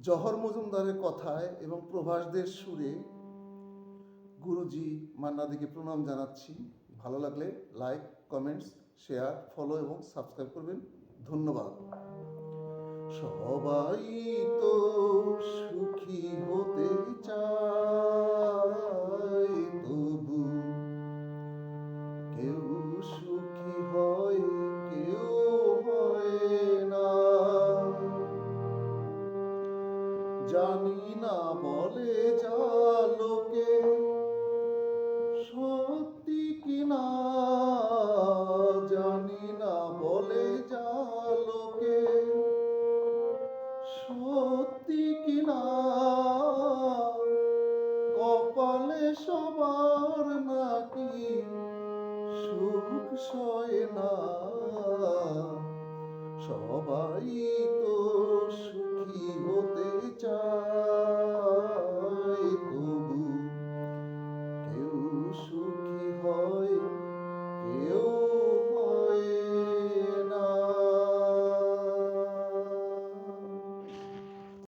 জহর মজুমদারের কথায় এবং প্রভাসদের সুরে গুরুজি মান্নাদিকে প্রণাম জানাচ্ছি। ভালো লাগলে লাইক, কমেন্টস, শেয়ার, ফলো এবং সাবস্ক্রাইব করবেন। ধন্যবাদ। সবাই তো সুখী হতে চায়, তবু কেউ সুখী হয়, কেউ হয় না। জানি না বলে যা লোকে, সত্যি কিনা